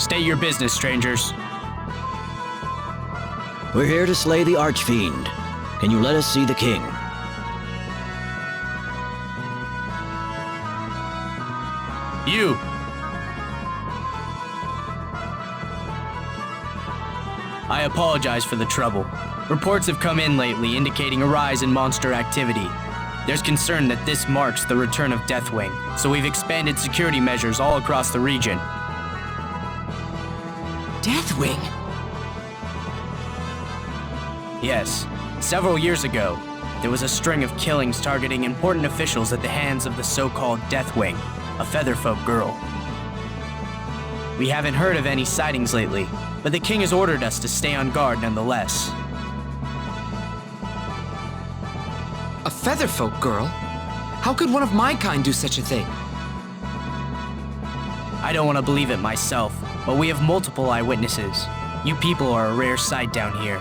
State your business, strangers. We're here to slay the Archfiend. Can you let us see the king? You! I apologize for the trouble. Reports have come in lately indicating a rise in monster activity. There's concern that this marks the return of Deathwing, so we've expanded security measures all across the region. Deathwing? Yes. Several years ago, there was a string of killings targeting important officials at the hands of the so-called Deathwing, a Featherfolk girl. We haven't heard of any sightings lately, but the king has ordered us to stay on guard nonetheless. A Featherfolk girl? How could one of my kind do such a thing? I don't want to believe it myself, but we have multiple eyewitnesses. You people are a rare sight down here.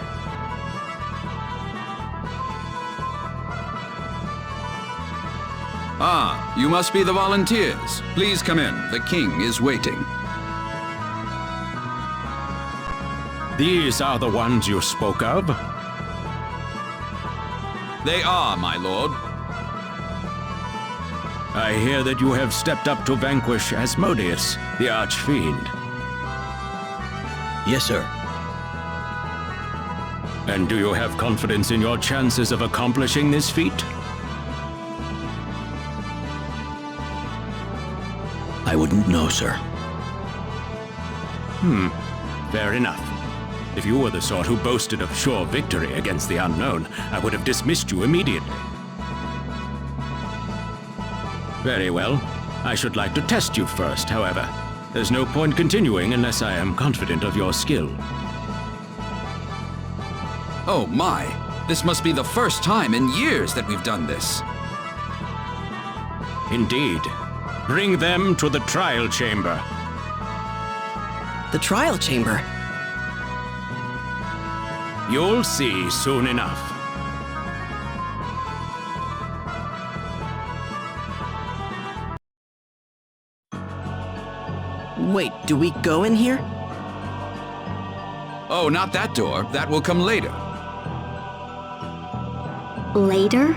Ah, you must be the volunteers. Please come in. The king is waiting. These are the ones you spoke of? They are, my lord. I hear that you have stepped up to vanquish Asmodeus, the Archfiend. Yes, sir. And do you have confidence in your chances of accomplishing this feat? I wouldn't know, sir. Fair enough. If you were the sort who boasted of sure victory against the unknown, I would have dismissed you immediately. Very well. I should like to test you first, however. There's no point continuing unless I am confident of your skill. Oh my, this must be the first time in years that we've done this. Indeed. Bring them to the trial chamber. The trial chamber? You'll see soon enough. Wait, do we go in here? Oh, not that door. That will come later. Later?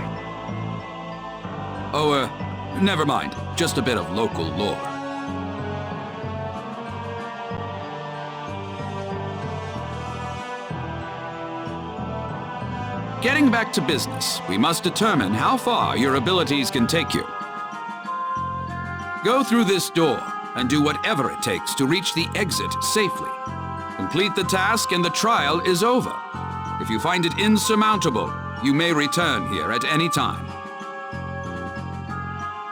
Oh, never mind. Just a bit of local lore. Getting back to business, we must determine how far your abilities can take you. Go through this door and do whatever it takes to reach the exit safely. Complete the task and the trial is over. If you find it insurmountable, you may return here at any time.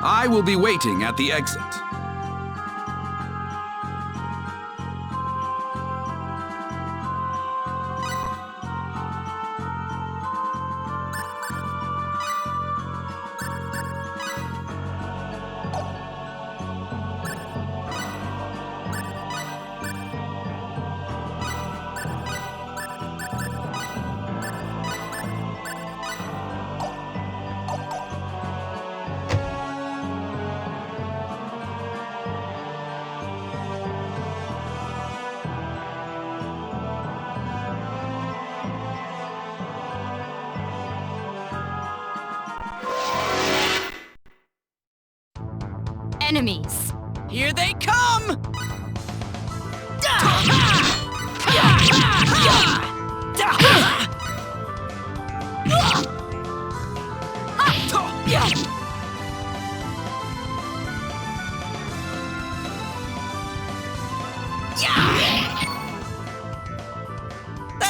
I will be waiting at the exit. Enemies. Here they come!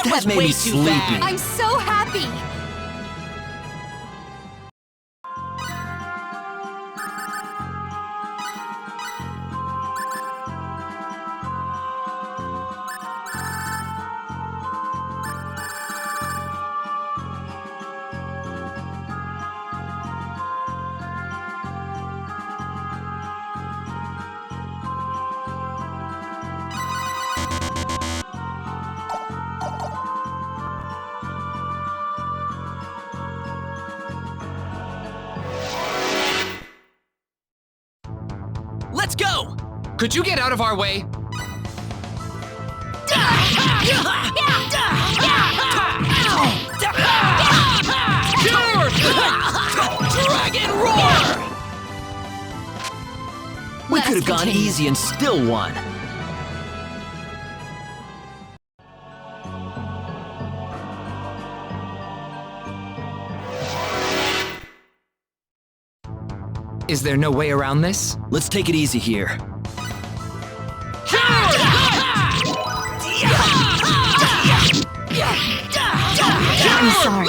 That made me sleepy. I'm so happy. Let's go! Could you get out of our way? Dragon roar! We could have gone easy and still won. Is there no way around this? Let's take it easy here. I'm sorry.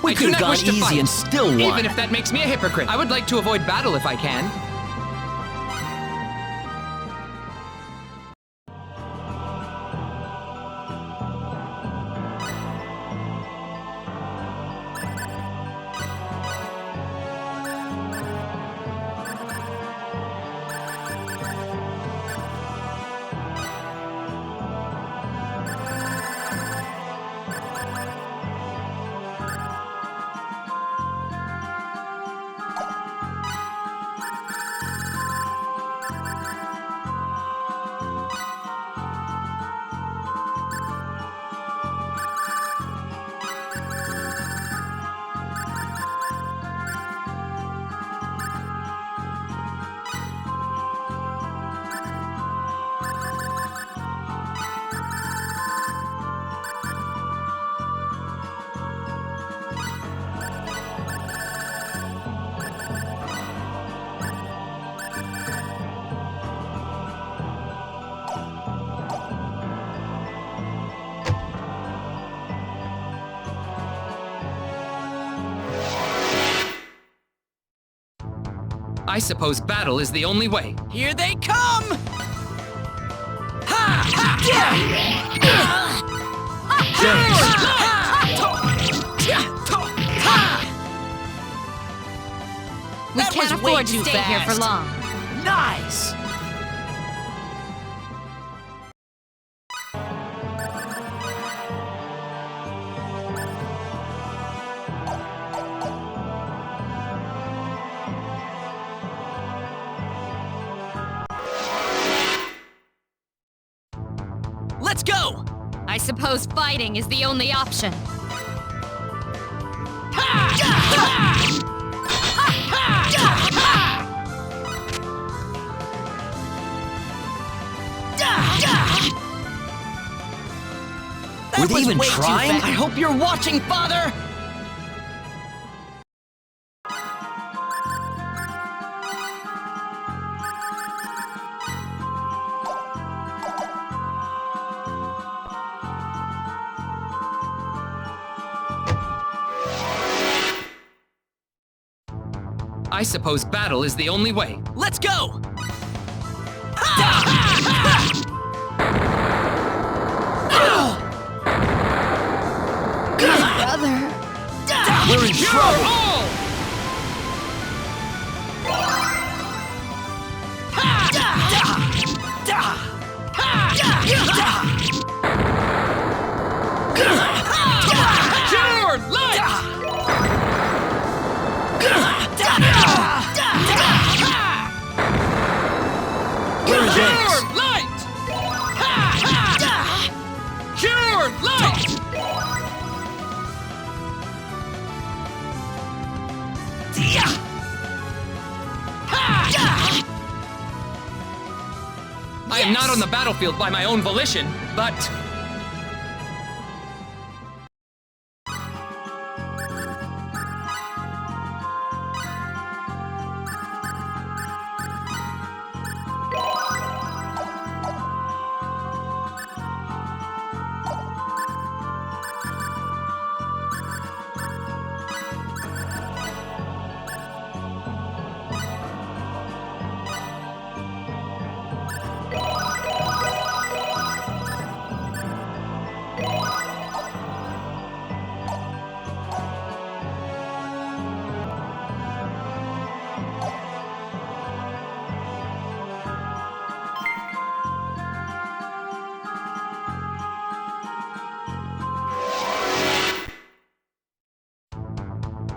We could have gone wish to easy fight, and still won. Even if that makes me a hypocrite. I would like to avoid battle if I can. I suppose battle is the only way. Here they come! We can't afford to stay here for long. Nice! Let's go! I suppose fighting is the only option. Were they even trying? I hope you're watching, Father! I suppose battle is the only way. Let's go! Brother. We're in trouble. Pure light! We're in this. Pure light! Pure light! I am not on the battlefield by my own volition, but...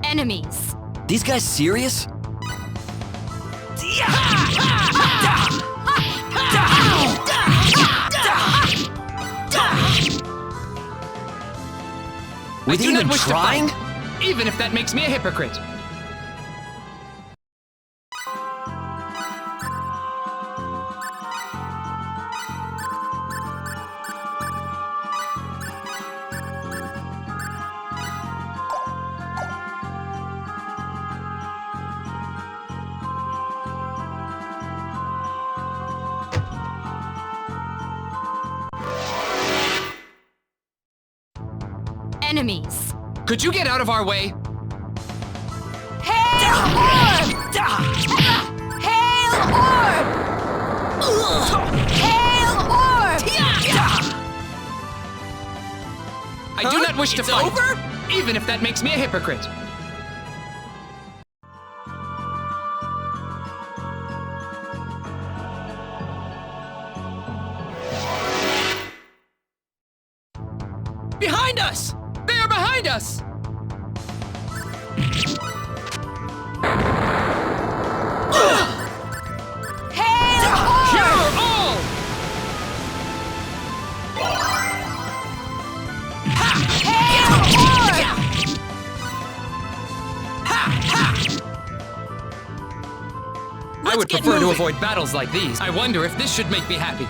Enemies. These guys serious? I do not even wish trying? to fight, even if that makes me a hypocrite. Enemies. Could you get out of our way? Hail Orb! Hail Orb! Hail Orb! I do not wish to fight, even if that makes me a hypocrite. Behind us! They are behind us! Hail Orb! Cure all! Hail Orb! I would prefer to avoid battles like these. I wonder if this should make me happy.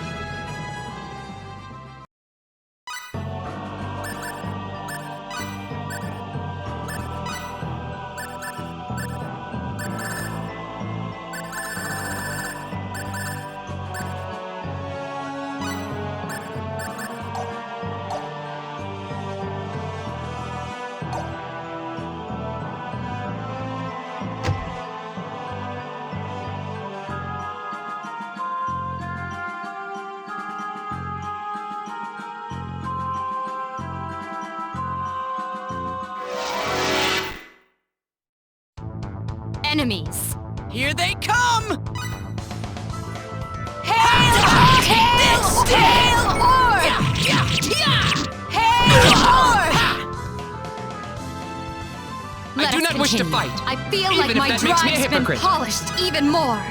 Enemies. Here they come! Hail Orb! Hail Orb! Hail Orb! I do not wish to fight, I feel even like if my that makes me a drive's been hypocrite. polished even more.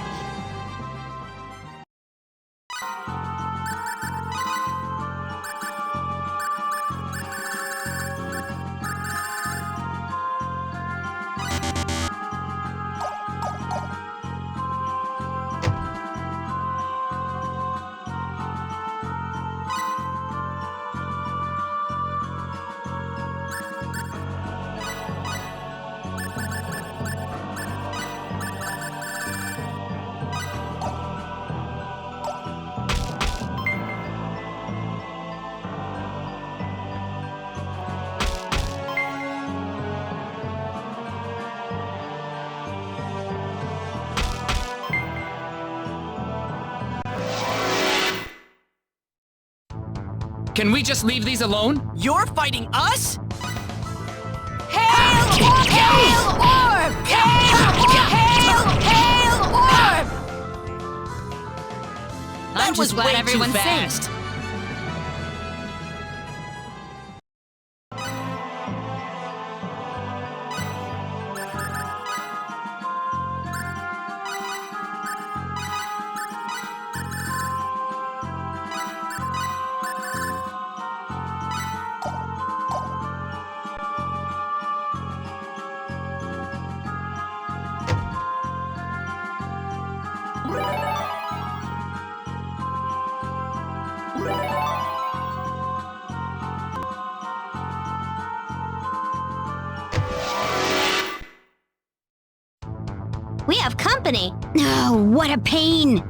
Can we just leave these alone? You're fighting us? Hail Orb! Hail Orb! Hail Orb! That I'm was just glad way too everyone's fast. safe. We have company. Oh, what a pain.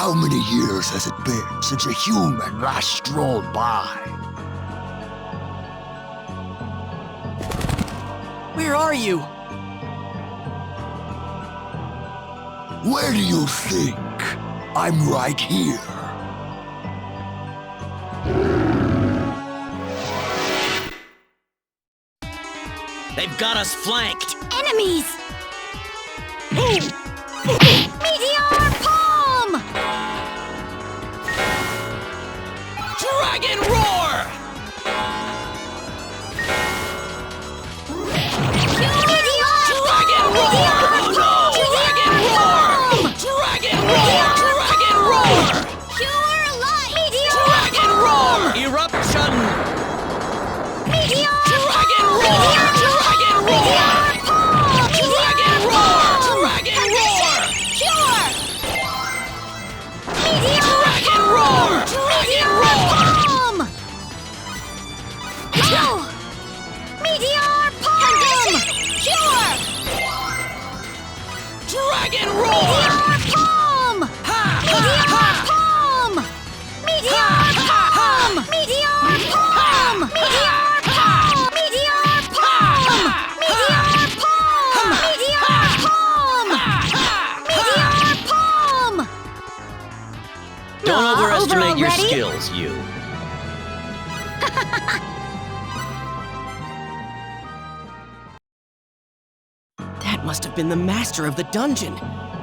How many years has it been since a human last strolled by? Where are you? Where do you think? I'm right here. They've got us flanked. Enemies! Meteor Palm! Dragon Roar! Meteor Dragon Roar! Dragon Roar! Dragon Roar! Dragon Roar! Pure Light! Meteor Dragon Roar! Eruption! Meteor Dragon Roar! Dragon Roar! Dragon Roar! Dragon Roar! Pure! Meteor Dragon Roar! Dragon Roar! Palm! Oh! Meteor Palm! Pure! Dragon Roar! Meteor Palm! Meteor Palm! Meteor Palm! Meteor Palm! Meteor Palm! Meteor Palm! Meteor Palm! Meteor Palm! Meteor Palm! Don't overestimate your already? skills, you. That must have been the master of the dungeon.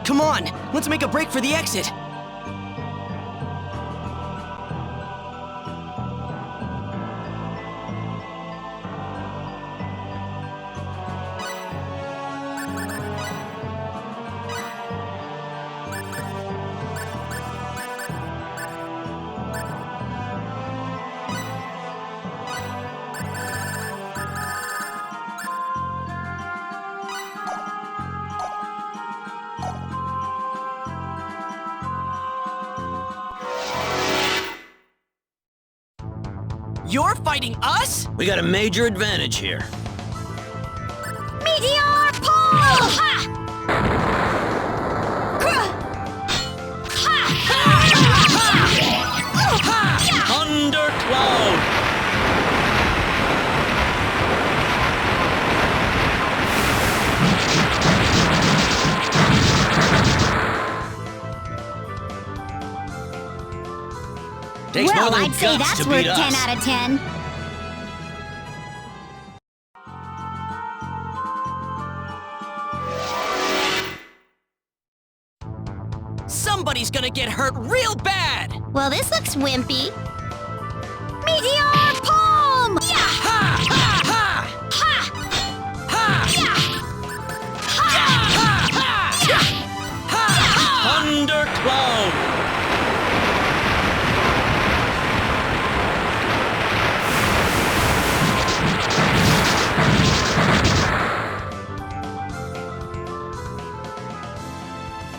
Come on, let's make a break for the exit. You're fighting us? We got a major advantage here. Meteor Palm! Ha! Thundercloud! Takes more Well, than I'd say guts that's to worth beat 10 us. out of 10. Somebody's gonna get hurt real bad! Well, this looks wimpy. Meteor Palm! Yeah! Ha! Ha! Ha! Ha! Ha! Yeah! Ha! Ha! Ha! Ha! Thundercloud!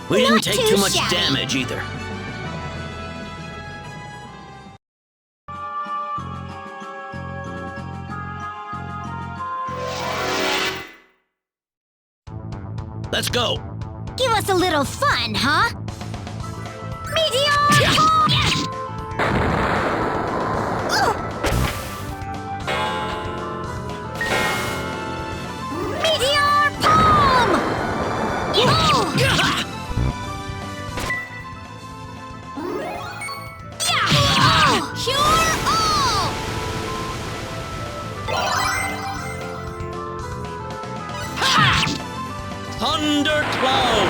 We didn't Not take too too much shabby. damage either. Let's go. Give us a little fun, huh? Meteor Palm! Meteor Palm! Cure all! Thundercloud!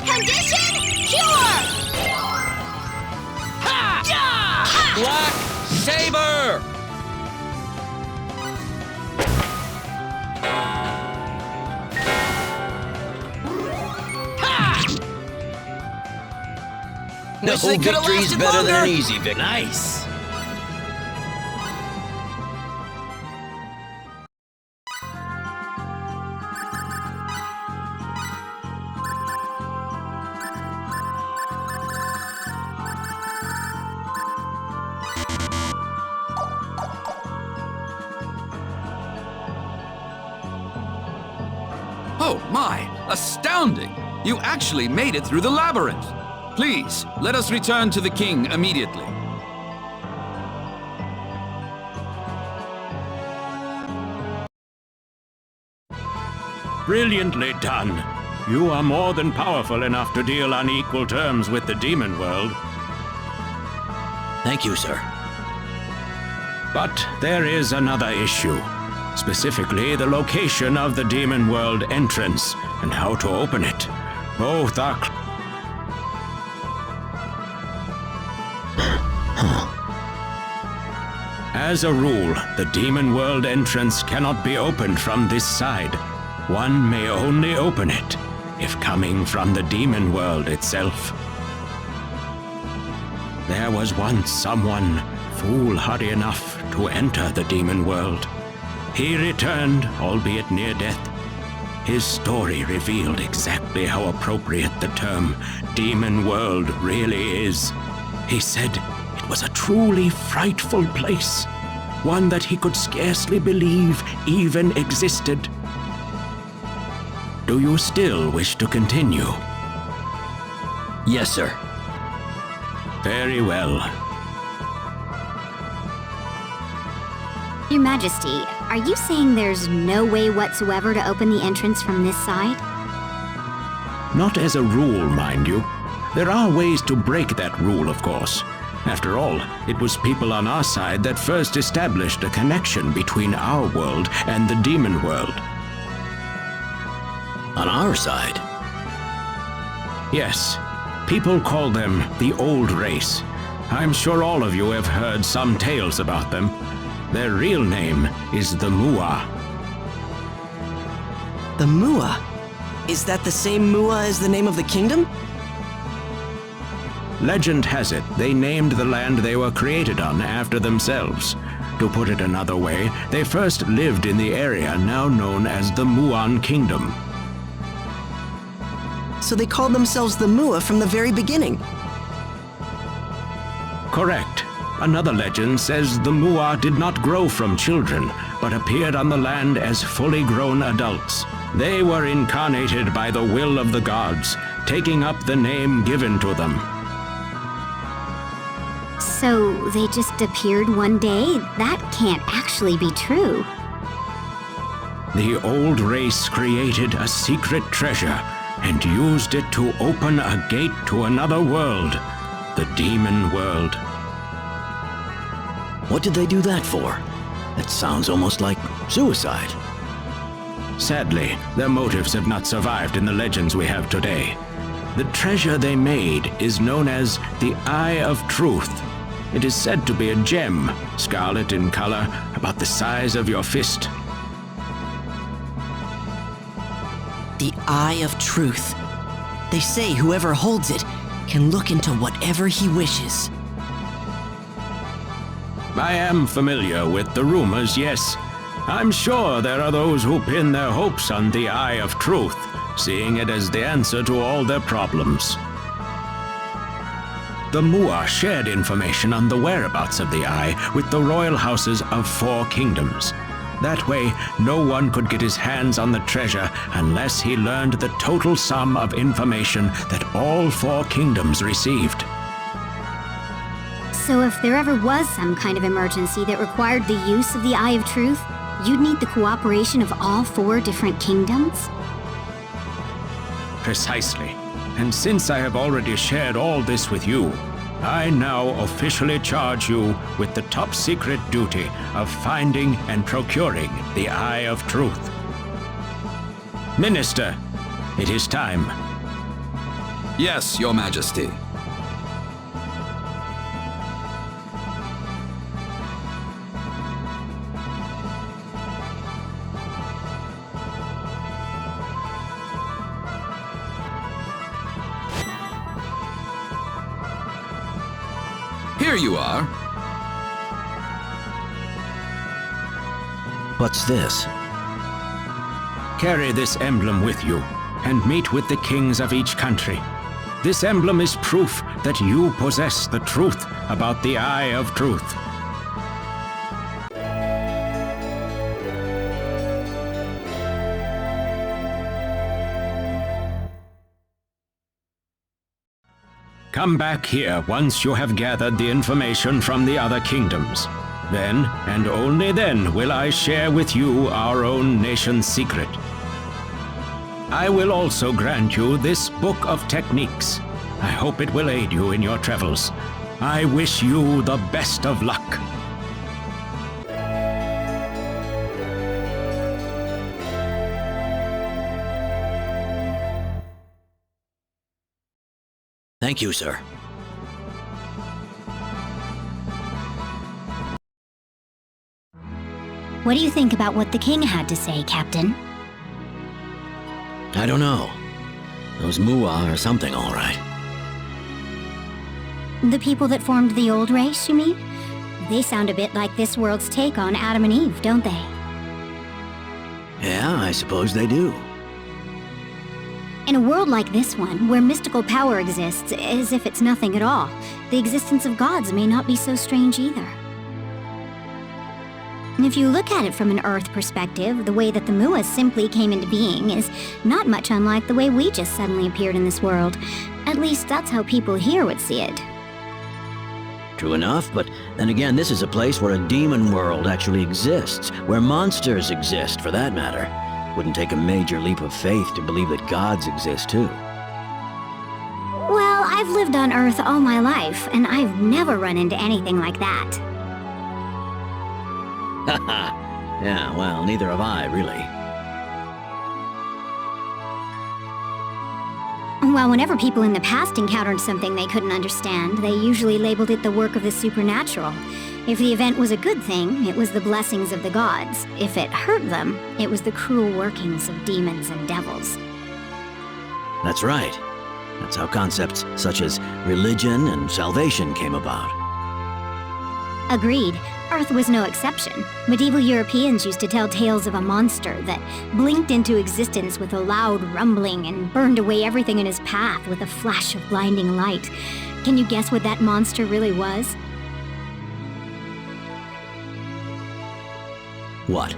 Condition cure! Black Saber! No Wish they coulda victory's lasted better than an longer. easy victory. Nice. Oh my, astounding! You actually made it through the labyrinth. Please, let us return to the king immediately. Brilliantly done. You are more than powerful enough to deal on equal terms with the demon world. Thank you, sir. But there is another issue. Specifically, the location of the demon world entrance and how to open it. Both are... As a rule, the demon world entrance cannot be opened from this side. One may only open it if coming from the demon world itself. There was once someone foolhardy enough to enter the demon world. He returned, albeit near death. His story revealed exactly how appropriate the term demon world really is. He said it was a truly frightful place, one that he could scarcely believe even existed. Do you still wish to continue? Yes, sir. Very well. Your Majesty, are you saying there's no way whatsoever to open the entrance from this side? Not as a rule, mind you. There are ways to break that rule, of course. After all, it was people on our side that first established a connection between our world and the demon world. On our side? Yes. People call them the Old Race. I'm sure all of you have heard some tales about them. Their real name is the Mua. The Mua? Is that the same Mua as the name of the kingdom? Legend has it they named the land they were created on after themselves. To put it another way, they first lived in the area now known as the Muan Kingdom. So they called themselves the Mua from the very beginning. Correct. Another legend says the Mua did not grow from children, but appeared on the land as fully grown adults. They were incarnated by the will of the gods, taking up the name given to them. So they just appeared one day? That can't actually be true. The old race created a secret treasure and used it to open a gate to another world, the demon world. What did they do that for? That sounds almost like suicide. Sadly, their motives have not survived in the legends we have today. The treasure they made is known as the Eye of Truth. It is said to be a gem, scarlet in color, about the size of your fist. The Eye of Truth. They say whoever holds it can look into whatever he wishes. I am familiar with the rumors, yes. I'm sure there are those who pin their hopes on the Eye of Truth, seeing it as the answer to all their problems. The Mua shared information on the whereabouts of the Eye with the royal houses of 4 kingdoms. That way, no one could get his hands on the treasure unless he learned the total sum of information that all 4 kingdoms received. So if there ever was some kind of emergency that required the use of the Eye of Truth, you'd need the cooperation of all 4 different kingdoms? Precisely. And since I have already shared all this with you, I now officially charge you with the top secret duty of finding and procuring the Eye of Truth. Minister, it is time. Yes, Your Majesty. Here you are. What's this? Carry this emblem with you, and meet with the kings of each country. This emblem is proof that you possess the truth about the Eye of Truth. Come back here once you have gathered the information from the other kingdoms. Then, and only then, will I share with you our own nation's secret. I will also grant you this book of techniques. I hope it will aid you in your travels. I wish you the best of luck. Thank you, sir. What do you think about what the king had to say, Captain? I don't know. Those Mua or something, all right. The people that formed the old race, you mean? They sound a bit like this world's take on Adam and Eve, don't they? Yeah, I suppose they do. In a world like this one, where mystical power exists as if it's nothing at all, the existence of gods may not be so strange either. And if you look at it from an Earth perspective, the way that the Muas simply came into being is not much unlike the way we just suddenly appeared in this world. At least that's how people here would see it. True enough, but then again, this is a place where a demon world actually exists, where monsters exist, for that matter. Wouldn't take a major leap of faith to believe that gods exist, too. Well, I've lived on Earth all my life, and I've never run into anything like that. Haha. Yeah, well, neither have I, really. Well, whenever people in the past encountered something they couldn't understand, they usually labeled it the work of the supernatural. If the event was a good thing, it was the blessings of the gods. If it hurt them, it was the cruel workings of demons and devils. That's right. That's how concepts such as religion and salvation came about. Agreed. Earth was no exception. Medieval Europeans used to tell tales of a monster that blinked into existence with a loud rumbling and burned away everything in his path with a flash of blinding light. Can you guess what that monster really was? What?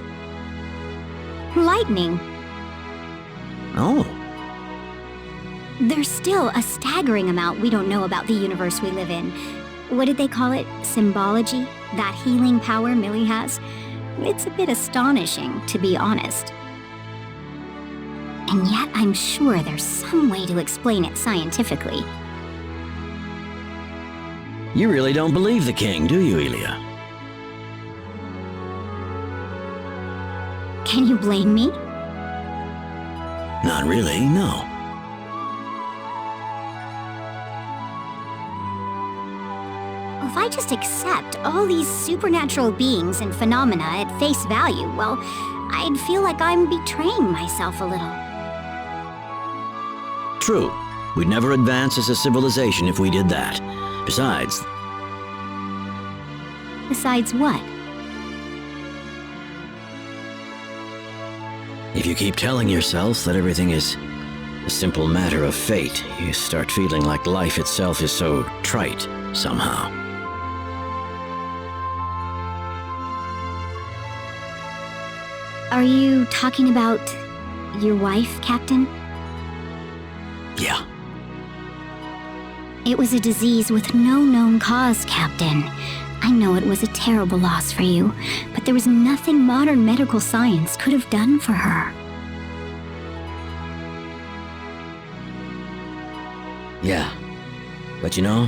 Lightning. Oh. There's still a staggering amount we don't know about the universe we live in. What did they call it? Symbology? That healing power Millie has? It's a bit astonishing, to be honest. And yet I'm sure there's some way to explain it scientifically. You really don't believe the king, do you, Ilia? Can you blame me? Not really, no. If I just accept all these supernatural beings and phenomena at face value, well, I'd feel like I'm betraying myself a little. True. We'd never advance as a civilization if we did that. Besides... Besides what? If you keep telling yourself that everything is a simple matter of fate, you start feeling like life itself is so trite, somehow. Are you talking about your wife, Captain? Yeah. It was a disease with no known cause, Captain. I know it was a terrible loss for you, but there was nothing modern medical science could have done for her. Yeah. But you know,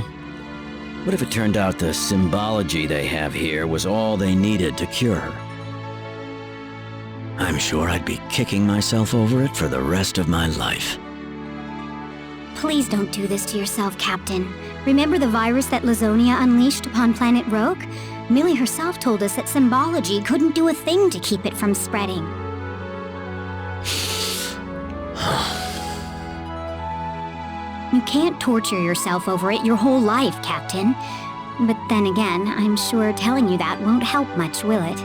what if it turned out the symbology they have here was all they needed to cure her? I'm sure I'd be kicking myself over it for the rest of my life. Please don't do this to yourself, Captain. Remember the virus that Lazonia unleashed upon planet Rogue? Millie herself told us that symbology couldn't do a thing to keep it from spreading. You can't torture yourself over it your whole life, Captain. But then again, I'm sure telling you that won't help much, will it?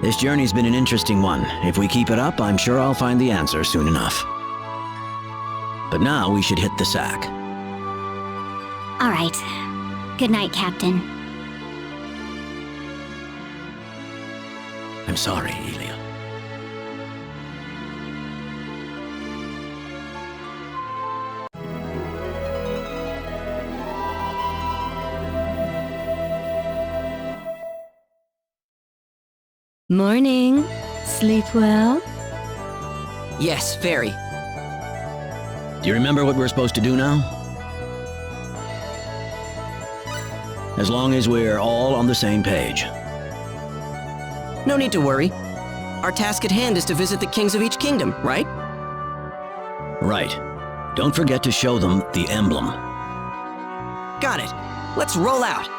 This journey's been an interesting one. If we keep it up, I'm sure I'll find the answer soon enough. But now we should hit the sack. All right. Good night, Captain. I'm sorry, Ilia. Morning. Sleep well? Yes, very. Do you remember what we're supposed to do now? As long as we're all on the same page. No need to worry. Our task at hand is to visit the kings of each kingdom, right? Right. Don't forget to show them the emblem. Got it. Let's roll out.